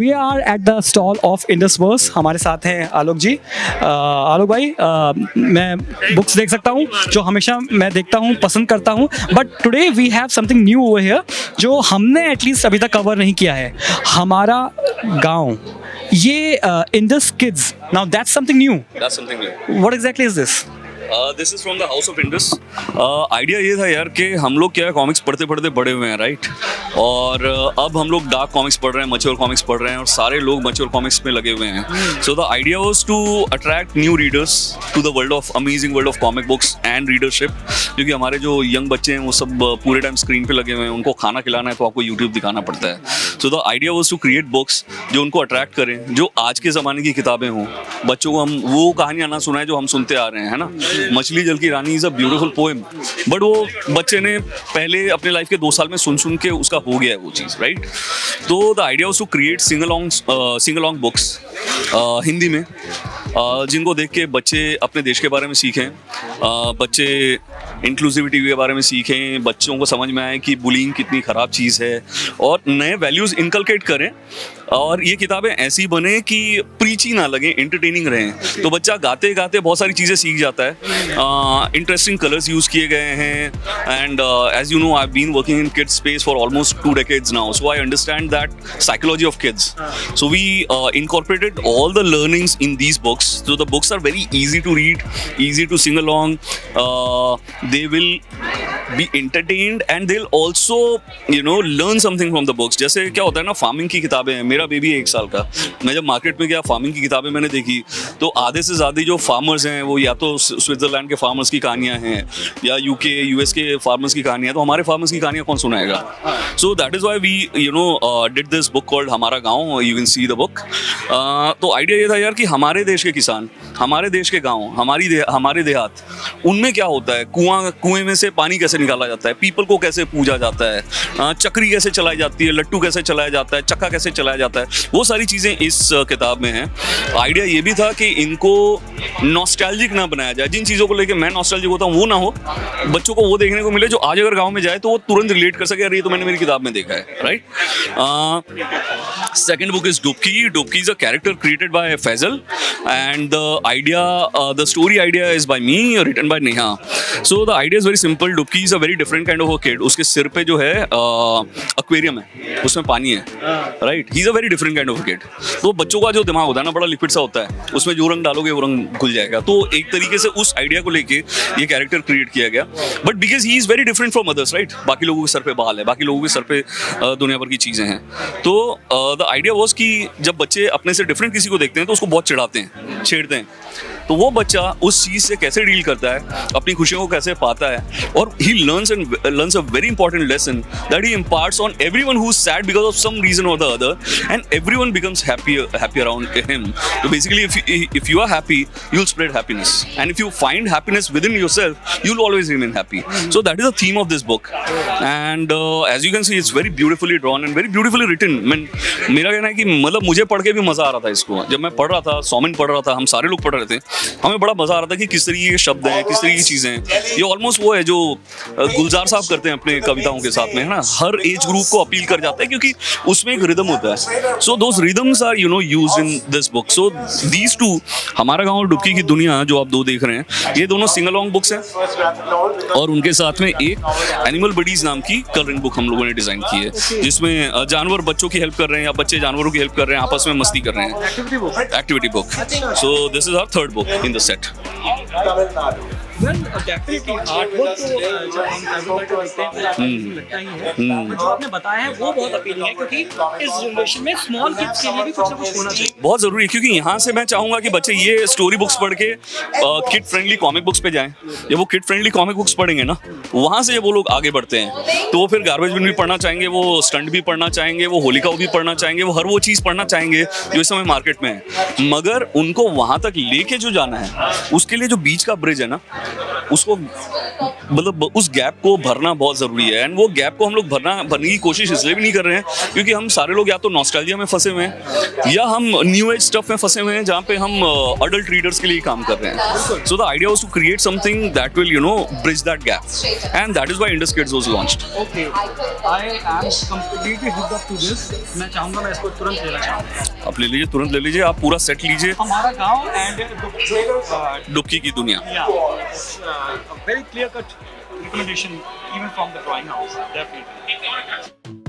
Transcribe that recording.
We are at the stall of Indus verse. हमारे साथ हैं आलोक जी. आलोक भाई, मैं बुक्स देख सकता हूँ जो हमेशा मैं देखता हूँ, पसंद करता हूँ, but today we have something new over here जो हमने एटलीस्ट अभी तक कवर नहीं किया है. हमारा गांव, ये Indus kids. Now that's something new. That's something new. What exactly is this? This is from the House of Indus. Idea ये था यार कि हम लोग क्या है, कॉमिक्स पढ़ते पढ़ते बड़े हुए हैं, राइट. और अब हम लोग डार्क कॉमिक्स पढ़ रहे हैं, मैच्योर कॉमिक्स पढ़ रहे हैं, और सारे लोग मैच्योर कॉमिक्स में लगे हुए हैं. So the idea was to attract new readers to the world of amazing world of comic books and readership. क्योंकि हमारे जो यंग बच्चे हैं वो सब पूरे टाइम स्क्रीन पे लगे हुए हैं. उनको खाना खिलाना है तो आपको यूट्यूब दिखाना पड़ता है. So the idea was to create books जो उनको अट्रैक्ट करें, जो आज के ज़माने की किताबें हों. बच्चों को हम वो कहानियाँ ना सुनाएं जो हम सुनते आ रहे हैं, है ना. मछली जल की रानी is a beautiful poem, but वो बच्चे ने पहले अपने लाइफ के 2 साल में सुन के उसका हो गया है वो चीज़, राइट. तो the idea was to create sing along books Hindi में, जिनको देख के बच्चे अपने देश के बारे में सीखें, बच्चे इंक्लूसिविटी के बारे में सीखें, बच्चों को समझ में आए कि बुलिंग कितनी ख़राब चीज़ है, और नए वैल्यूज़ इनकलकेट करें. और ये किताबें ऐसी बने कि प्रीची ना लगे, एंटरटेनिंग रहें. तो बच्चा गाते गाते बहुत सारी चीज़ें सीख जाता है. इंटरेस्टिंग कलर्स यूज़ किए गए हैं, and as you know I have been working in kids space for almost 2 decades now, so I understand that psychology of kids. So we incorporated all the learnings in these books. So the books are very easy to read, easy to sing along. They will be entertained and they'll also, you know, learn something from the books. जैसे क्या होता है ना, farming की किताबें हैं. मेरा baby है 1 साल का. मैं जब मार्केट में गया, फार्मिंग की किताबें मैंने देखी, तो आधे से ज़्यादा जो फार्मर्स हैं वो या तो स्विट्ज़रलैंड के फार्मर्स की कहानियाँ हैं, या UK US के फार्मर्स की कहानियाँ. तो हमारे फार्मर्स की कहानियाँ कौन सुनाएगा? So that is why we did this book called हमारा गाँव. You can see the book. तो आइडिया ये था यार कि हमारे देश के किसान, हमारे देश के गाँव, हमारे देहात, उनमें क्या होता है, कुएं में से पानी कैसे निकाला जाता है, पीपल को कैसे पूजा जाता है, चक्री कैसे चलाई जाती है, लट्टू कैसे चलाया जाता है, चक्का कैसे चलाया जाता है, वो सारी चीज़ें इस किताब में हैं. आइडिया ये भी था कि इनको नॉस्टैल्जिक ना बनाया जाए. जिन चीज़ों को लेकर मैं नॉस्टैल्जिक होता हूँ वो ना हो, बच्चों को वो देखने को मिले जो आज अगर गाँव में जाए तो वो तुरंत रिलेट कर सके, अरे ये तो मैंने मेरी किताब में देखा है, right. Second book is Dubki. Dubki is a character created by Faisal, and the story idea is by me, written by Neha. So the idea is very simple. Dubki is a very different kind of a kid. उसके सिर पे जो है aquarium है, उसमें पानी है, right? He's a very different kind of a kid. तो बच्चों का जो दिमाग होता है ना, बड़ा लिक्विड सा होता है, उसमें जो रंग डालोगे वो रंग घुल जाएगा. तो एक तरीके से उस आइडिया को लेके ये कैरेक्टर क्रिएट किया गया. But because he is very different from others, right. बाकी लोगों के सर पे बाल है, बाकी लोगों के सर पे दुनिया भर की चीज़ें हैं. तो द आइडिया वॉज कि जब बच्चे अपने से डिफरेंट किसी को देखते हैं तो उसको बहुत चिढ़ाते हैं, छेड़ते हैं. तो वो बच्चा उस चीज़ से कैसे डील करता है, अपनी खुशियों को कैसे पाता है, और he learns a very important lesson that he imparts on everyone who is sad because of some reason और the other, and everyone becomes happy around him. तो basically if you are happy, you'll spread happiness, and if you find happiness within yourself, you'll always remain happy. So that is the theme of this book, and as you can see, it's very beautifully drawn and very beautifully written. मेरा कहना है कि मतलब मुझे पढ़ के भी मज़ा आ रहा था इसको. जब मैं पढ़ रहा था, सौमिन पढ़ रहा था, हम सारे लोग पढ़ रहे थे, हमें बड़ा मज़ा आ रहा था कि किस तरीके के शब्द हैं, किस तरीके की चीज़ें हैं. ये ऑलमोस्ट वो है जो गुलजार साहब करते हैं अपने कविताओं के साथ में, है ना. हर एज ग्रुप को अपील कर जाता है क्योंकि उसमें एक रिदम होता है. So those rhythms are used in this book. So these two, हमारा गाँव और डुबकी की दुनिया, जो आप 2 देख रहे हैं, ये दोनों सिंग अलोंग बुक्स हैं, और उनके साथ में एक एनिमल बडीज नाम की कलरिंग बुक हम लोगों ने डिज़ाइन की है, जिसमें जानवर बच्चों की हेल्प कर रहे हैं या बच्चे जानवरों की हेल्प कर रहे हैं, आपस में मस्ती कर रहे हैं. Activity book. So this is our 3rd book in the set. Well, definitely artwork तो जब हम ट्रैवल करके देखते हैं तो लगता ही है. जो आपने बताया है वो बहुत अपीलिंग है, क्योंकि इस जनरेशन में स्मॉल किड्स के लिए भी कुछ ना कुछ होना चाहिए. बहुत ज़रूरी है, क्योंकि यहाँ से मैं चाहूँगा कि बच्चे ये स्टोरी बुक्स पढ़ के किड फ्रेंडली कॉमिक बुक्स पे जाएं. जब वो किड फ्रेंडली कॉमिक बुक्स पढ़ेंगे ना, वहाँ से जब वो लोग आगे बढ़ते हैं तो वो फिर गार्बेज बिन भी पढ़ना चाहेंगे, वो स्टंट भी पढ़ना चाहेंगे, वो होलिकाओ भी पढ़ना चाहेंगे, वो हर वो चीज़ पढ़ना चाहेंगे जो इस समय मार्केट में है. मगर उनको वहाँ तक लेके जो जाना है, उसके लिए जो बीच का ब्रिज है ना, उसको मतलब उस गैप को भरना बहुत ज़रूरी है। एंड वो गैप को हम लोग भरने की कोशिश इसलिए भी नहीं कर रहे हैं क्योंकि हम सारे लोग या तो नॉस्टैल्जिया में फंसे हुए हैं या हम न्यू एज स्टफ में फंसे हुए हैं जहाँ पे हम अडल्ट रीडर्स के लिए काम कर रहे हैं। So the idea was to create something that will bridge that gap and that is why Indus kids was launched. Okay, I am completely hooked up to this. मैं चाहूंगा मैं इसको तुरंत लेना चाहूंगा। आप ले लीजिए, तुरंत ले लीजिए, आप पूरा सेट लीजिए। हमारा गांव एंड डुबकी की दुनिया। very clear cut recommendation even from the drawing house, definitely.